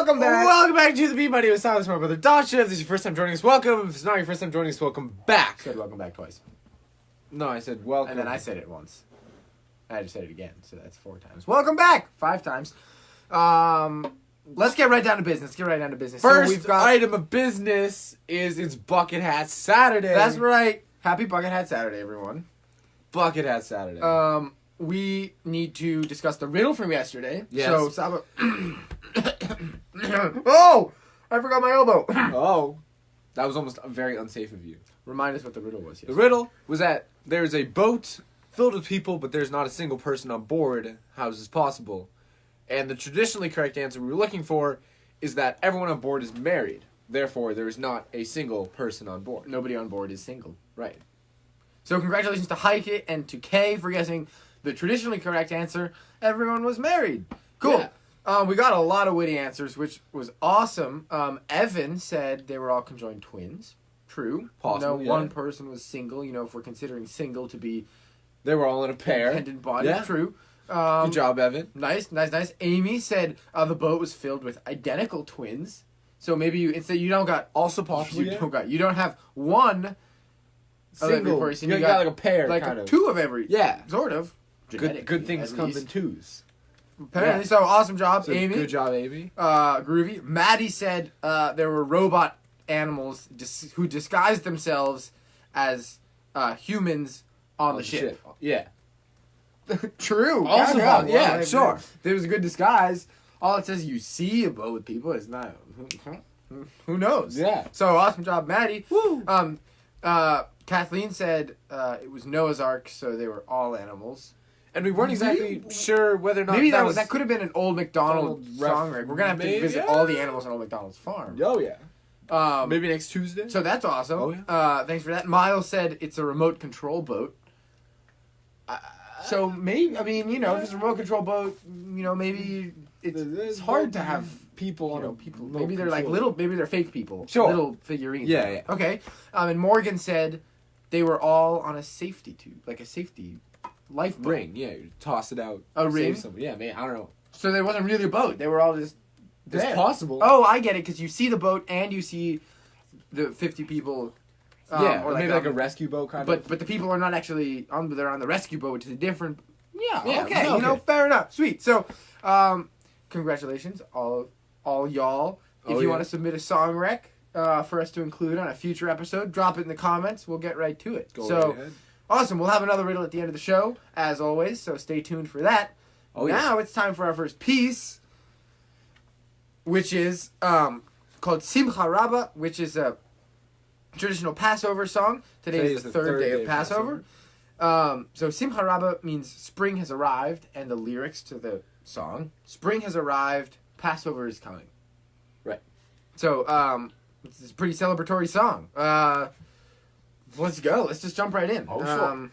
Welcome back. Welcome back to the Beat Buddy with Silas, my brother Dasha. If this is your first time joining us, welcome. If it's not your first time joining us, welcome back. I said welcome back twice. No, I said welcome. And then I said it once. I just said it again, so that's 4 times. Welcome back! 5 times. Let's get right down to business. First So we've got... item of business is it's Bucket Hat Saturday. That's right. Happy Bucket Hat Saturday, everyone. Bucket Hat Saturday. We need to discuss the riddle from yesterday. Yes. So, Saba... Oh! I forgot my elbow. Oh. That was almost very unsafe of you. Remind us what the riddle was The yesterday. riddle was that there's a boat filled with people, but there's not a single person on board. How is this possible? And the traditionally correct answer we were looking for is that everyone on board is married. Therefore, there is not a single person on board. Nobody on board is single. Right. So congratulations to Heike and to Kay for guessing the traditionally correct answer. Everyone was married. Cool. Yeah. We got a lot of witty answers, which was awesome. Evan said they were all conjoined twins. True. Possible, No, yeah. one person was single. You know, if we're considering single to be They were all in a pair. dependent body. Yeah. True. Good job, Evan. Nice. Amy said the boat was filled with identical twins. So maybe you don't got Also possible. you don't have one of every Single. person. You got like a pair, like kind of. 2 of every. Yeah. Sort of. Good Genetically, things at come least. in twos. Apparently, Yeah. so awesome job, So Amy. good job, Amy. Groovy. Maddie said there were robot animals who disguised themselves as humans on the ship. Yeah. True. Also, God, yeah, well, sure. There was a good disguise. All it says you see a boat with people is not. Who knows? Yeah. So awesome job, Maddie. Woo. Kathleen said it was Noah's Ark, so they were all animals. And we weren't exactly sure whether or not Maybe was... that could have been an Old MacDonald song. Right? We're gonna have to Maybe, visit yeah. all the animals on Old MacDonald's farm. Oh, yeah. Maybe. Maybe next Tuesday? So that's awesome. Oh, yeah. Thanks for that. Miles said it's a remote control boat. So maybe, I mean, you know, if it's a remote control boat, you know, maybe it's hard to have people on people. remote Maybe they're like control. maybe they're fake people. Sure. Little figurines. Yeah, yeah. Okay. And Morgan said they were all on a safety tube, like a safety lifeboat. Ring, yeah. You toss it out. A save ring? somebody. Yeah, man, I don't know. So there wasn't really a boat. They were all just It's there. possible. Oh, I get it, because you see the boat and you see the 50 people. Yeah, or maybe like a rescue boat kind of. But the people are not actually on. They're on the rescue boat, which is a different. Yeah. Yeah, Okay. okay. You know, fair enough. Sweet. So, congratulations, all y'all. If Oh, you yeah. want to submit a song rec for us to include on a future episode, drop it in the comments. We'll get right to it. Go so right ahead. awesome. We'll have another riddle at the end of the show, as always. So stay tuned for that. Oh, yeah. Now it's time for our first piece, which is called Simcha Rabba, which is a traditional Passover song. Today is the third day of Passover. So Simcha Rabba means spring has arrived, and the lyrics to the song, spring has arrived, Passover is coming. Right. So it's a pretty celebratory song. Let's go. Let's just jump right in. Oh, sure.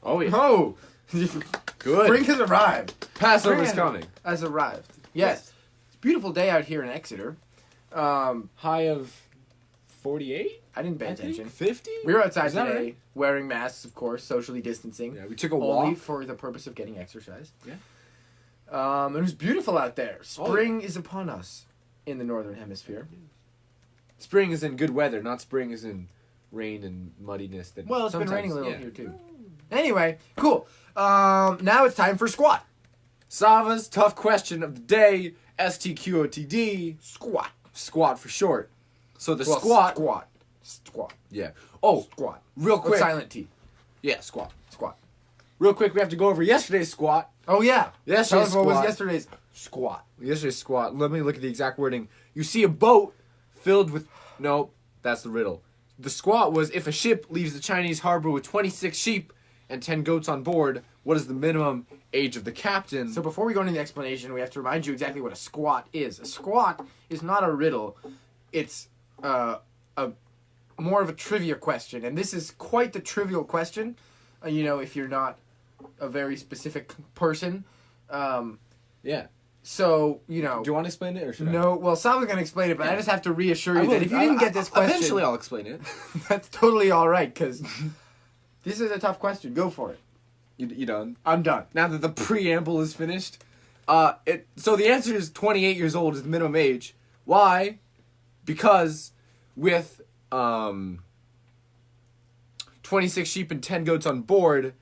Oh, yeah. Oh, Good. spring has arrived. Passover's Spring coming. Has arrived. Yes. It's a beautiful day out here in Exeter. High of 48? I didn't pay attention. 50? We were outside Is that today, right? wearing masks, of course, socially distancing. Yeah, we took a Only walk. for the purpose of getting exercise. Yeah. It was beautiful out there. Oh, Spring is upon us in the northern hemisphere. Spring is in good weather, not spring is in rain and muddiness. That Well, it's been sometimes- raining a little yeah. here too. Anyway, cool. Now it's time for squat. Sava's tough question of the day, STQOTD, Squat. squat for short. So the Well, squat. Squat. Yeah. Oh, Squat. real With quick. silent T. Yeah, squat. Squat. Real quick, we have to go over yesterday's squat. Oh, yeah. Yesterday's Tell us what was squat. yesterday's squat. Yesterday's squat. Let me look at the exact wording. You see a boat filled with. No, that's the riddle. The squat was if a ship leaves the Chinese harbor with 26 sheep and 10 goats on board, what is the minimum age of the captain? So before we go into the explanation, we have to remind you exactly what a squat is. A squat is not a riddle. It's a more of a trivia question. And this is quite the trivial question, if you're not a very specific person. Yeah. So, Do you want to explain it or should I? No, well, Sal's going to explain it, but I just have to reassure you will. that if you didn't get this question... Eventually I'll explain it. That's totally all right, because this is a tough question. Go for it. You done? I'm done. Now that the preamble is finished. So the answer is 28 years old is the minimum age. Why? Because with 26 sheep and 10 goats on board,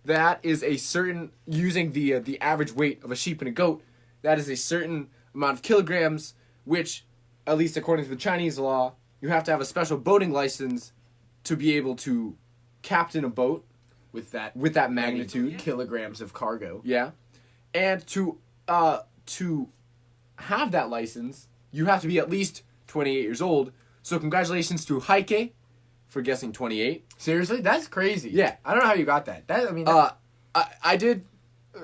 that is a certain, using the average weight of a sheep and a goat, that is a certain amount of kilograms, which, at least according to the Chinese law, you have to have a special boating license to be able to captain a boat With that magnitude. kilograms of cargo. Yeah. And to have that license, you have to be at least 28 years old. So congratulations to Heike for guessing 28. Seriously? That's crazy. Yeah. I don't know how you got that.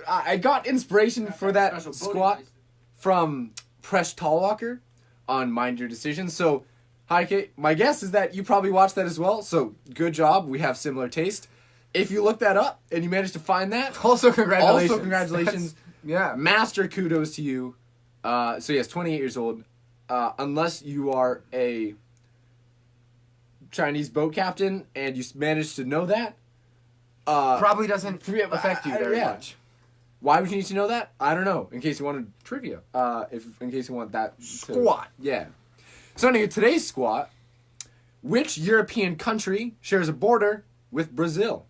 I got inspiration for that special boating squat license. from Presh Talwalker on Mind Your Decision. So, Heike, my guess is that you probably watched that as well. So, good job. We have similar taste. If you look that up and you managed to find that, Also, congratulations. congratulations. Yeah. Master kudos to you. So yes, 28 years old. Unless you are a Chinese boat captain and you managed to know that. Probably doesn't Yeah, affect you very yeah. much. Why would you need to know that? I don't know. In case you wanted, Trivia. in case you want that Squat. Yeah. So anyway, today's squat. Which European country shares a border with Brazil?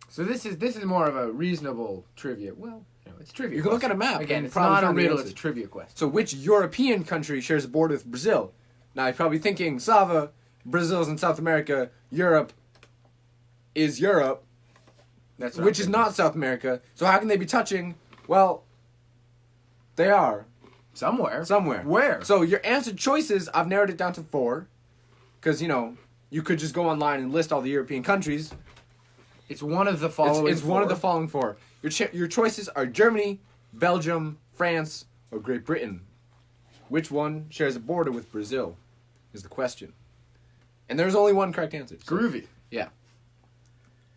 So this is more of a reasonable trivia. Well, it's trivia. You can look at a map. Again, and it's probably not a find the riddle, answer. it's a trivia question. So which European country shares a border with Brazil? Now you're probably thinking, Sava, Brazil's in South America, Europe is Europe, That's what which I'm is thinking. not South America. So how can they be touching? Well, they are Somewhere. somewhere. Where? So your answer choices, I've narrowed it down to 4. Because, you could just go online and list all the European countries. It's one of the following. It's one of the four. following 4. Your choices are Germany, Belgium, France, or Great Britain. Which one shares a border with Brazil? Is the question. And there's only one correct answer. So, Groovy. yeah.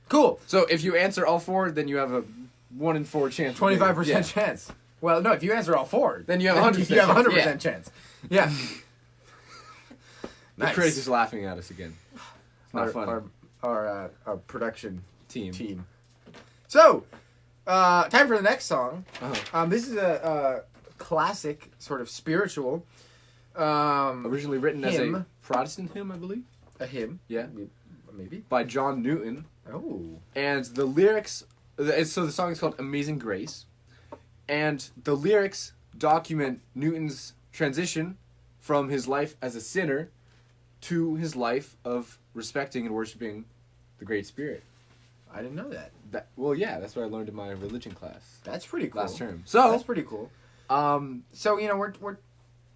Cool. So if you answer all 4, then you have a 1 in 4 chance. 25% Yeah. chance. Well, no, if you answer all 4, Then you have 100%. You have 100% Yeah. chance. Yeah. The critic is laughing at us again. It's not funny. Our production Team. So, time for the next song. Uh-huh. This is a classic, sort of spiritual. Originally written as a hymn. Protestant hymn, I believe. A hymn. Yeah. Maybe. By John Newton. Oh. And the lyrics, so the song is called Amazing Grace. And the lyrics document Newton's transition from his life as a sinner to his life of respecting and worshiping the Great Spirit. I didn't know that. Well, yeah, that's what I learned in my religion class That's pretty cool. last term. So, That's pretty cool. So, we're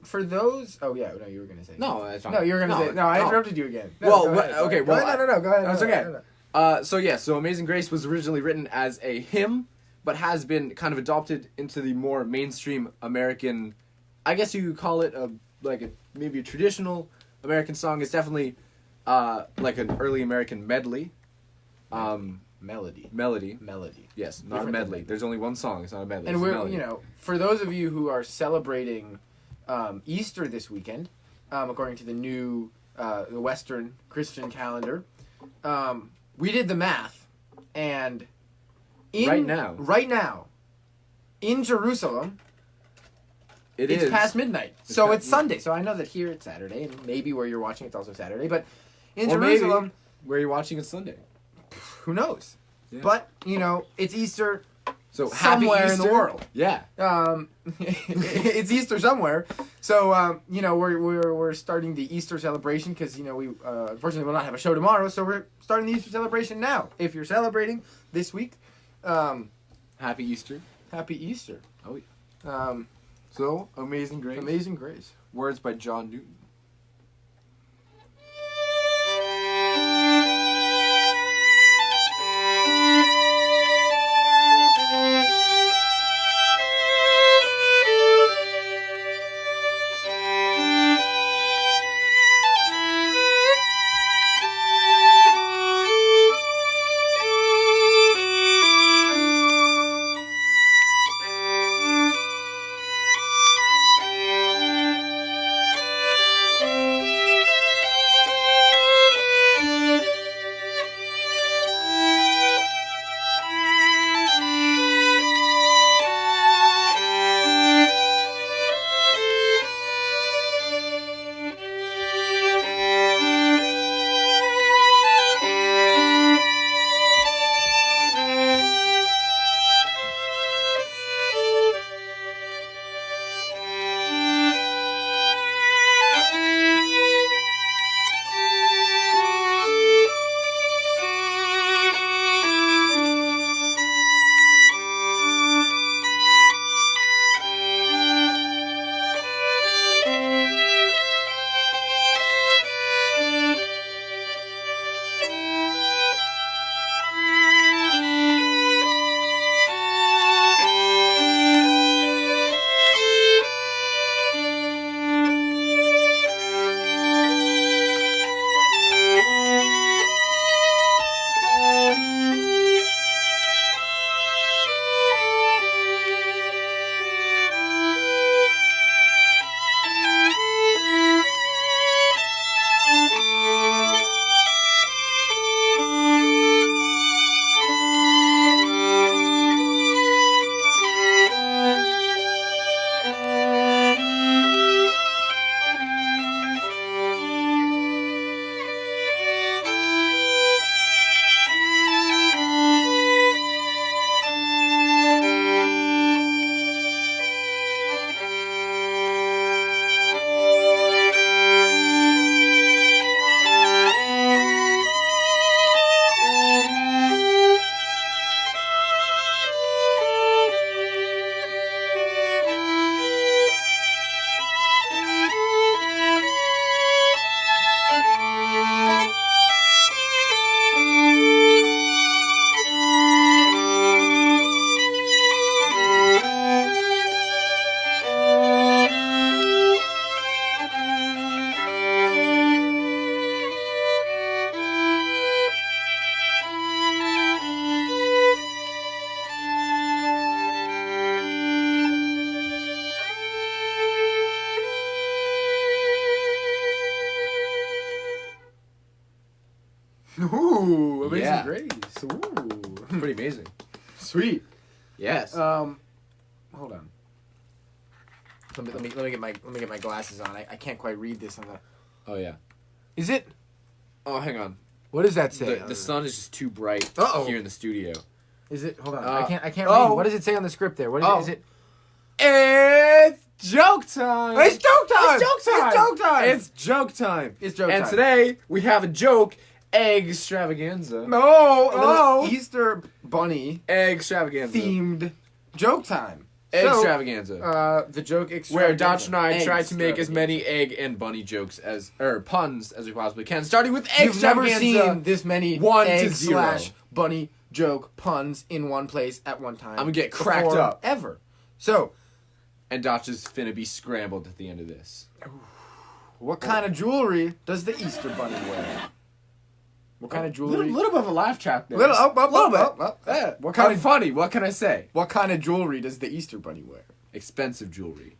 for those. Oh, yeah. No, you were going to say. no, that's fine. No, you were going to say. No, I interrupted you again. No, Well, go ahead, go okay, ahead. well, No, go ahead. That's no, okay. no, no. So Amazing Grace was originally written as a hymn, but has been kind of adopted into the more mainstream American, I guess you could call it maybe a traditional American song. It's definitely like an early American medley. Melody. Melody. Yes, not a Different medley. than- There's only one song. It's not a medley. And it's a we're, melody. for those of you who are celebrating Easter this weekend, according to the new the Western Christian calendar, we did the math, and Right now. in Jerusalem, It's it's past midnight. It's So past it's Sunday. So I know that here it's Saturday, and maybe where you're watching it's also Saturday, but in Or Jerusalem, maybe where you're watching it Sunday. who knows? Yeah. But, it's Easter. So happy somewhere in Easter. the world. Yeah. It's Easter somewhere. So we're starting the Easter celebration because we unfortunately will not have a show tomorrow. So we're starting the Easter celebration now. If you're celebrating this week, Happy Easter. happy Easter. Oh yeah. So Amazing Grace. Amazing Grace. Words by John Newton. Ooh, Amazing Yeah. Grace. Ooh, Pretty amazing. sweet. Yes. Hold on. Let me get my glasses on. I can't quite read this on the. Oh yeah. Is it? Oh, hang on. What does that say? The sun is just too bright Uh-oh. here in the studio. Is it? Hold on. Uh, I can't oh. read. What does it say on the script there? What is Oh. it? Is it? It's joke time. It's joke time. It's joke time. It's joke time. It's joke time. It's joke And time. today we have a joke egg extravaganza. Oh, Easter bunny Egg extravaganza. themed joke time. Egg So, extravaganza. the joke Where extravaganza. Dodge and I try to make as Extravaganza. many egg and bunny jokes puns as we possibly can, starting with egg You've never extravaganza. seen this many 1 to egg 0. slash bunny joke puns in one place at one time. I'm gonna get cracked before up. ever. So, And Dodge is finna be scrambled at the end of this. what kind of jewelry does the Easter bunny wear? What kind of jewelry? Little bit of a laugh track there. Little up, little bit. up. Yeah. What kind of funny? What can I say? what kind of jewelry does the Easter bunny wear? Expensive jewelry.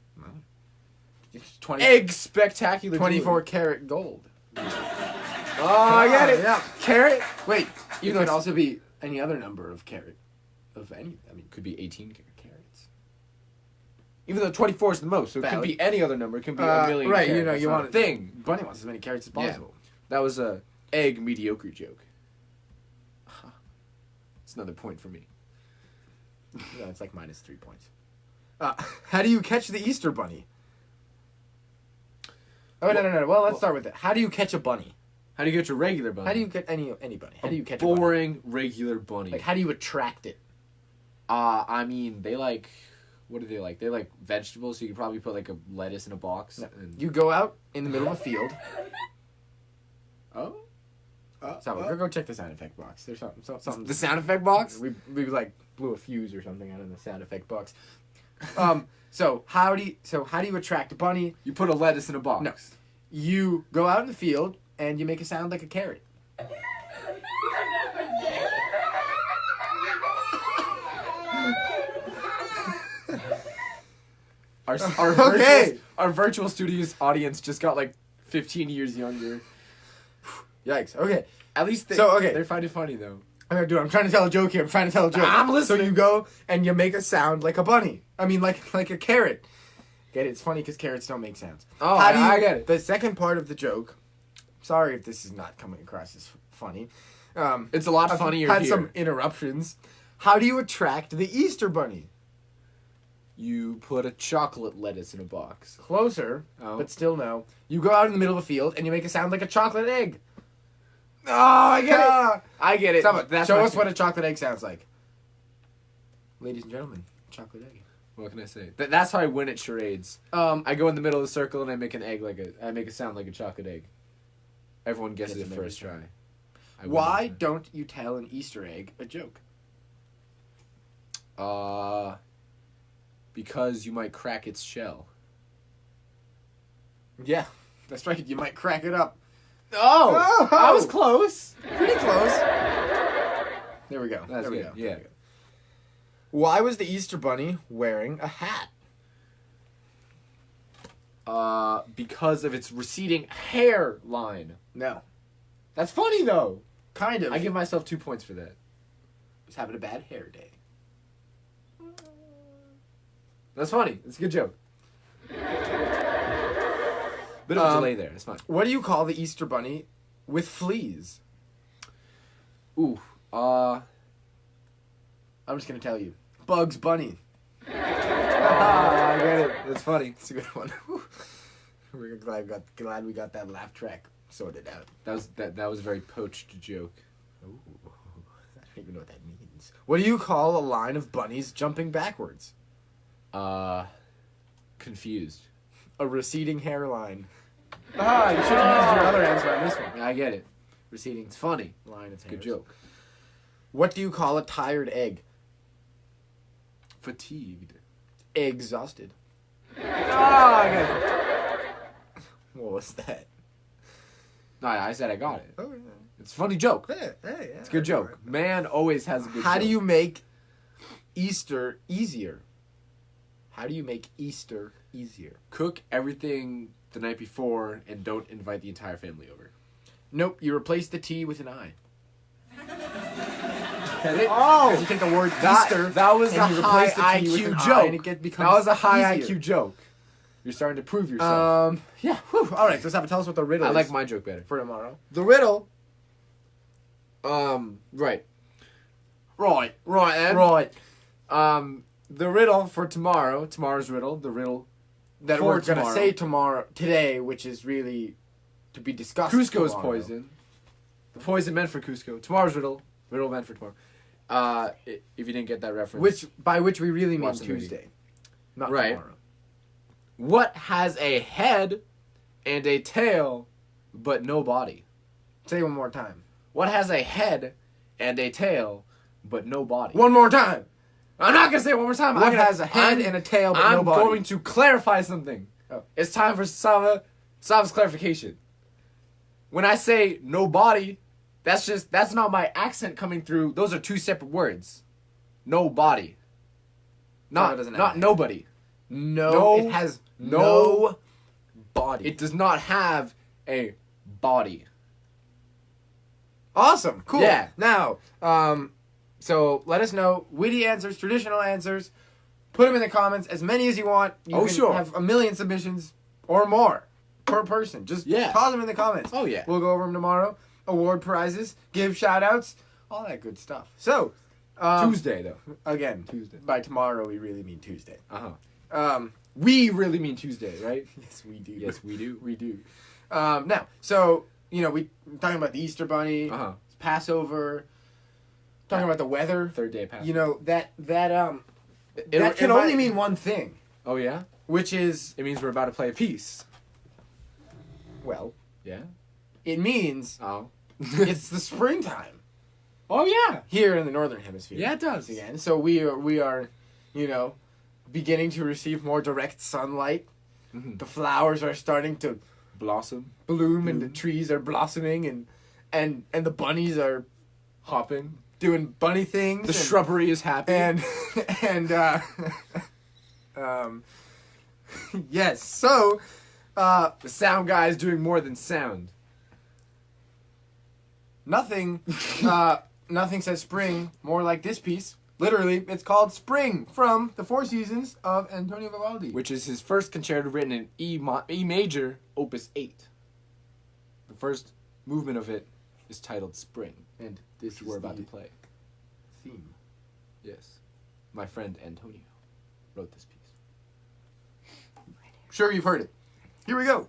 20, Egg spectacular. 24 karat gold. Oh, I get it. Yeah. Carrot. Wait, You it know, could it's- also be any other number of carat. Of any, I mean, Could be 18 carats. Even though 24 is the most, so it Valid. could be any other number. It could be a million. right, carats. you It's want not a thing. Bunny wants as many carrots as possible. That was a egg mediocre joke. It's another point for me. No, it's like minus 3 points. How do you catch the Easter bunny? Oh, no. Well, let's start with it. How do you catch a bunny? How do you catch a regular bunny? How do you get any bunny? How do you catch a bunny? Boring regular bunny. Like, how do you attract it? I mean, they like. What do they like? They like vegetables, so you could probably put like a lettuce in a box. No. And... You go out in the middle of a field. Oh. So go check the sound effect box. There's something. The sound effect box. We like blew a fuse or something out of the sound effect box. So how do you attract a bunny? You put a lettuce in a box. No. You go out in the field and you make a sound like a carrot. Our virtual studios audience just got like 15 years younger. Yikes. Okay. At least they find it funny though. I'm trying to tell a joke here. I'm trying to tell a joke. I'm listening. So you go and you make a sound like a bunny. I mean, like a carrot. Get it? It's funny because carrots don't make sounds. Oh, I get it. The second part of the joke. Sorry if this is not coming across as funny. It's a lot funnier I've had here. some interruptions. How do you attract the Easter bunny? You put a chocolate lettuce in a box. Closer, Oh. but still no. You go out in the middle of a field and you make a sound like a chocolate egg. Oh, I get it. I get it. Stop it. That's Show my us what favorite. a chocolate egg sounds like. Ladies and gentlemen, chocolate egg. What can I say? That's how I win at charades. I go in the middle of the circle and I make I make a sound like a chocolate egg. Everyone guesses Gets it it every first try. time. I win Why every time. don't you tell an Easter egg a joke? Because you might crack its shell. Yeah, that's right. You might crack it up. Oh! I was close. Pretty close. There we go. That's there we good. go. Yeah. There we go. Why was the Easter bunny wearing a hat? Because of its receding hairline. No. That's funny though. Kind of. I give myself 2 points for that. was having a bad hair day. That's funny. It's a good joke. Bit of a delay there. It's fine. What do you call the Easter bunny with fleas? Ooh. I'm just gonna tell you. Bugs Bunny. I get it. That's funny. It's a good one. We're glad we got that laugh track sorted out. That was a very poached joke. Ooh, I don't even know what that means. What do you call a line of bunnies jumping backwards? Confused. A receding hairline. You should have used your other answer on this one. Yeah, I get it. Receding. It's funny. Line of hairs. Good joke. What do you call a tired egg? Fatigued. Exhausted. I get it. What was that? No, I said I got it. Oh, It's a funny joke. yeah. It's a good joke. Man always has a good joke. How do you make Easter easier? How do you make Easter easier? cook everything the night before and don't invite the entire family over? Nope, you replace the T with an I. Oh! Because you take the word Easter. That was a and you high replace the T with an IQ I, joke. and it becomes That was a high easier. IQ joke. You're starting to prove yourself. Yeah. Whew. All right, so let's tell us what the riddle I is like my joke better. for tomorrow. The riddle. Right. Right, then. Right. The riddle for tomorrow's riddle, the riddle That for we're gonna tomorrow. say today, which is really to be discussed. Cusco's tomorrow. poison. The poison meant for Cusco. Tomorrow's riddle meant for tomorrow. If you didn't get that reference. By which we really mean Watch the movie. Tuesday, not Right. tomorrow. What has a head and a tail, but no body? Say it one more time. What has a head and a tail, but no body? One more time. I'm not gonna say it one more time. What has a head and a tail but I'm no body? going to clarify something. Oh. It's time for Sava's clarification. When I say no body, that's not my accent coming through. Those are two separate words. No body. Sava doesn't have Not a nobody. No, it has no body. It does not have a body. Awesome. Cool. Yeah. Now, so let us know witty answers, traditional answers. Put them in the comments, as many as you want. You Oh, can sure. have 1,000,000 submissions or more per person. Just toss them in the comments. Oh, yeah. We'll go over them tomorrow. Award prizes, give shout outs, all that good stuff. So, Tuesday, though. Again, Tuesday. by tomorrow, we really mean Tuesday. Uh-huh. We really mean Tuesday, right? Yes, we do. Yes, we do. We do. Now, so, you know, we're talking about the Easter Bunny, Uh-huh. Passover, talking about the weather. Third day of Passover. You know, that It can only mean one thing, Oh, yeah? which is, It means we're about to play a piece. well, Yeah? it means Oh. it's the springtime Oh, yeah. here in the Northern Hemisphere. Yeah, it does. Again. So we are, you know, beginning to receive more direct sunlight. Mhm. The flowers are starting to Blossom. bloom and the trees are blossoming and the bunnies are Hopping. doing bunny things. The and, shrubbery is happy. and yes. So the sound guy is doing more than sound. nothing says spring more like this piece. Literally, it's called Spring from the Four Seasons of Antonio Vivaldi. Which is his first concerto written in E major, Opus 8. The first movement of it is titled Spring, and this which we're is about the to play. theme. Yes. My friend Antonio wrote this piece. Sure, you've heard it. Here we go.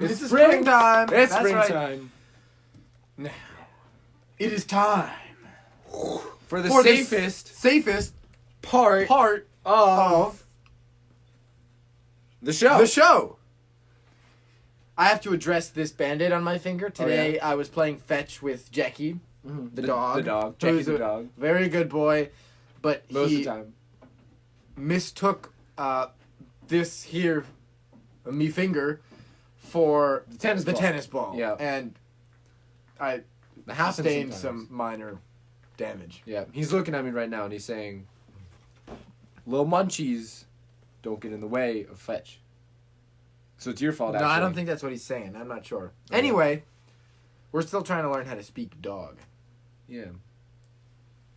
It's springtime. It's That's right. springtime. Now, it is time For the for the safest part part of the show. the show. I have to address this band-aid on my finger. Today, I was playing fetch with Jackie, the dog. The dog. who's Jackie the a dog. Very good boy, but Most he of the time. mistook this here, me finger, for The tennis ball. Yeah. and I That happens sustained sometimes. some minor damage. Yeah. He's looking at me right now and he's saying, "Little munchies don't get in the way of fetch." So it's your fault, No, actually. I don't think that's what he's saying. I'm not sure. Okay. Anyway, we're still trying to learn how to speak dog. Yeah.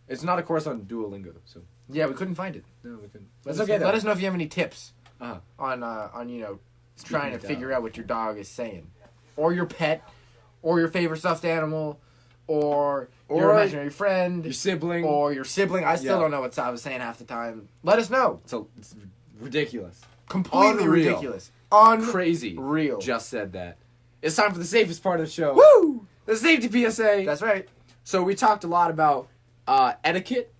It's not a course on Duolingo, so. Yeah, we couldn't find it. No, we couldn't. Let That's us, okay, though. let us know if you have any tips Uh-huh. on you know Speaking trying to dog. figure out what your dog is saying, or your pet, or your favorite stuffed animal, or your Or imaginary friend, Your sibling. or your sibling. I still Yeah. don't know what I was saying half the time. Let us know. It's ridiculous. Completely Unreal. ridiculous. Unreal. Crazy. Just said that. It's time for the safest part of the show. Woo! The safety PSA. That's right. So we talked a lot about etiquette.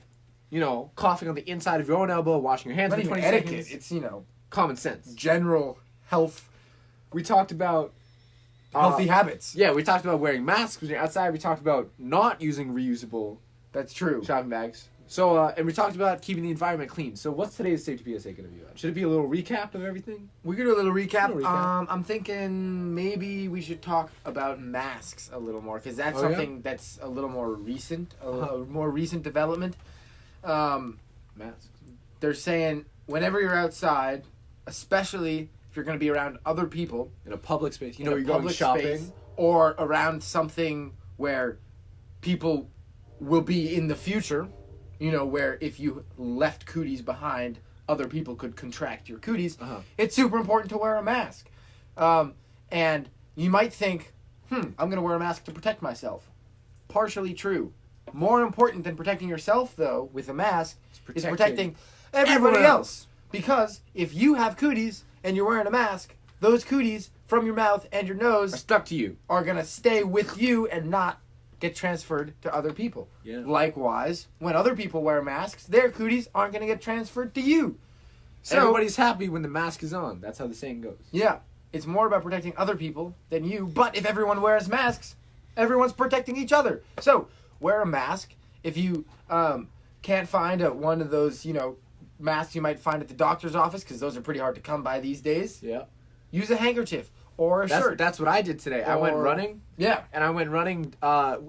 You know, coughing on the inside of your own elbow, washing your hands Not for even 20 etiquette. seconds. It's, you know, Common sense. general health, We talked about healthy habits. Yeah, we talked about wearing masks when you're outside. We talked about not using reusable That's true. shopping bags. So, and we talked about keeping the environment clean. So, what's today's safety PSA going to be about? Should it be a little recap of everything? We could do a little recap. A little recap. I'm thinking maybe we should talk about masks a little more because that's Oh, yeah? something that's a little more recent, Uh-huh. a more recent development. Masks. They're saying whenever you're outside, especially if you're going to be around other people, In a public space. You in know, a you're going public shopping. space, or around something where people will be in the future, you know, where if you left cooties behind, other people could contract your cooties. Uh-huh. It's super important to wear a mask. And you might think, I'm going to wear a mask to protect myself. Partially true. More important than protecting yourself, though, with a mask, is protecting everybody everyone else. Because if you have cooties and you're wearing a mask, those cooties from your mouth and your Are nose stuck to you. are going to stay with you and not get transferred to other people. Yeah. Likewise, when other people wear masks, their cooties aren't going to get transferred to you. So Everybody's happy when the mask is on. That's how the saying goes. yeah, it's more about protecting other people than you. But if everyone wears masks, everyone's protecting each other. So wear a mask. If you can't find one of those, masks you might find at the doctor's office, because those are pretty hard to come by these days, Yeah. use a handkerchief or a shirt. That's what I did today. I went running. Yeah. And I went running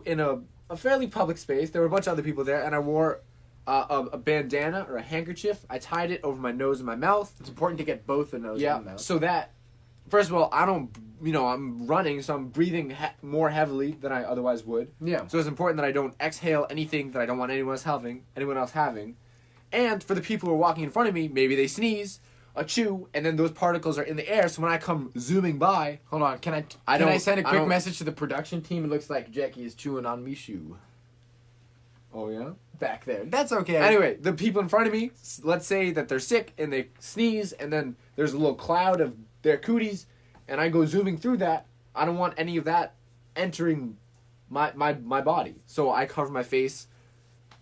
in a fairly public space. There were a bunch of other people there, and I wore a bandana or a handkerchief. I tied it over my nose and my mouth. It's important to get both the nose and the mouth. So that, first of all, I don't, I'm running, so I'm breathing more heavily than I otherwise would. Yeah. So it's important that I don't exhale anything that I don't want anyone else having. And for the people who are walking in front of me, maybe they sneeze, a chew, and then those particles are in the air. So when I come zooming by, Hold on, can I send a quick message to the production team? It looks like Jackie is chewing on me shoe oh yeah. back there. That's okay. Anyway, the people in front of me, let's say that they're sick and they sneeze, and then there's a little cloud of their cooties, and I go zooming through that. I don't want any of that entering my body, so I cover my face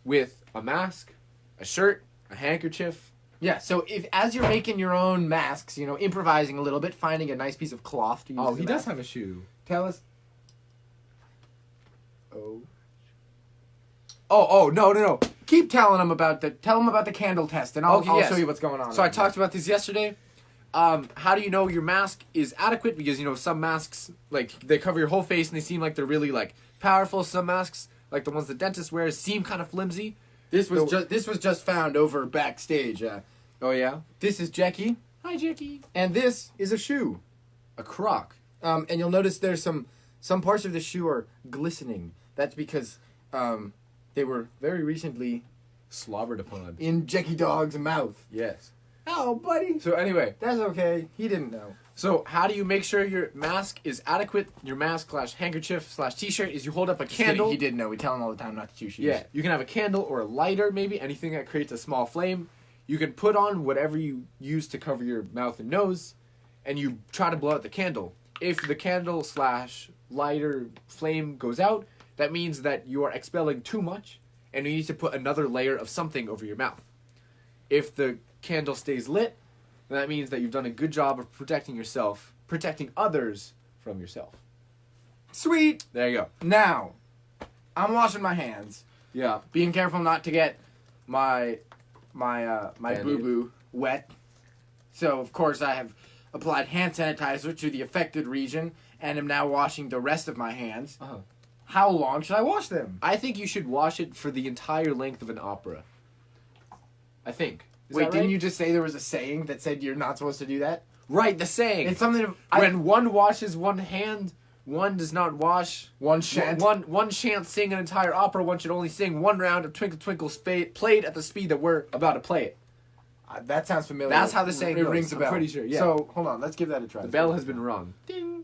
with a mask, a shirt, a handkerchief. Yeah, so if as you're making your own masks, improvising a little bit, finding a nice piece of cloth to use. Oh, as he a does mask. have a shoe. Tell us. Oh, no. Keep telling them about the candle test, and I'll yes. show you what's going on. So I talked about this yesterday. How do you know your mask is adequate? Because some masks, like, they cover your whole face and they seem like they're really like powerful. Some masks, like the ones the dentist wears, seem kind of flimsy. This was just found over backstage. Oh yeah. This is Jackie, Hi, Jackie. and this is a shoe. A croc. And you'll notice there's some parts of the shoe are glistening. That's because they were very recently Slobbered upon. in Jackie Dog's mouth. Yes. Oh, buddy. So anyway, That's okay. He didn't know. so how do you make sure your mask is adequate? Your mask / handkerchief / t-shirt is you hold up a candle. He did know. We tell him all the time not to chew shoes. Yeah, you can have a candle or a lighter, maybe anything that creates a small flame. You can put on whatever you use to cover your mouth and nose, and you try to blow out the candle. If the candle / lighter flame goes out, that means that you are expelling too much, and you need to put another layer of something over your mouth. If the candle stays lit, then that means that you've done a good job of protecting yourself, protecting others from yourself. Sweet. There you go. Now, I'm washing my hands, Yeah. being careful not to get my Band-Aid. boo-boo wet. So, of course, I have applied hand sanitizer to the affected region and am now washing the rest of my hands. Uh-huh. How long should I wash them? I think you should wash it for the entire length of an opera. I think. Is Wait, that didn't right? you just say there was a saying that said you're not supposed to do that? Right, the saying. It's something when one washes one hand, one does not wash. one shan't. One shan't sing an entire opera. One should only sing one round of Twinkle Twinkle played at the speed that we're about to play it. That sounds familiar. That's how the saying it goes. rings a I'm bell. pretty sure, yeah. So hold on, let's give that a try. The bell has been rung. Ding.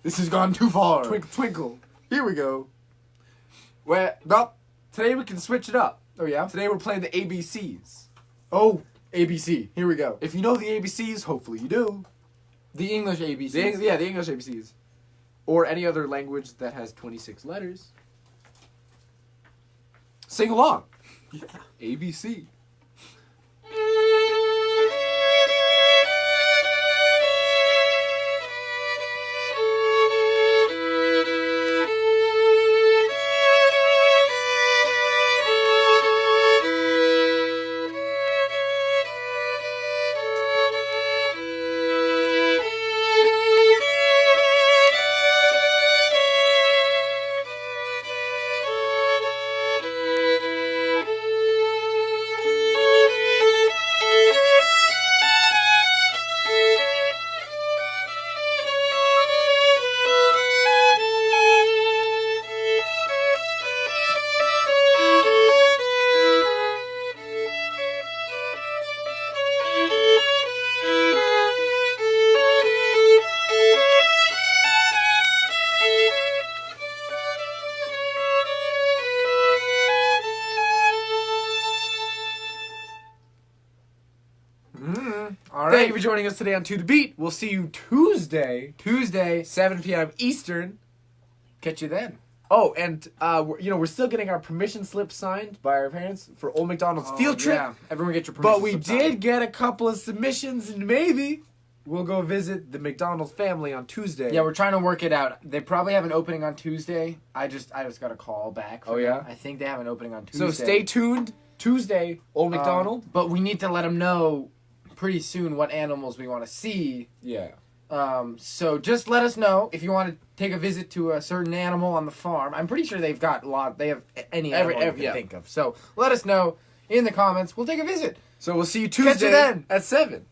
This has gone too far. Twinkle Twinkle. Here we go. Well, No. today we can switch it up. Oh yeah. Today we're playing the ABCs. Oh, ABC. Here we go. If you know the ABCs, hopefully you do. The English ABC. The English ABCs. Or any other language that has 26 letters. Sing along. Yeah. ABC. All right. Thank you for joining us today on To The Beat. We'll see you Tuesday, 7 p.m. Eastern. Catch you then. Oh, and we're still getting our permission slip signed by our parents for Old McDonald's field trip. Yeah, everyone get your permission. But we slip did signed. get a couple of submissions, and maybe we'll go visit the McDonald's family on Tuesday. Yeah, we're trying to work it out. They probably have an opening on Tuesday. I just got a call back. From them. I think they have an opening on Tuesday. So stay tuned. Tuesday, Old McDonald. But we need to let them know pretty soon what animals we want to see. Yeah. So just let us know if you want to take a visit to a certain animal on the farm. I'm pretty sure they've got they have any animal you can think of. So let us know in the comments. We'll take a visit. So we'll see you Catch you Tuesday then. at 7.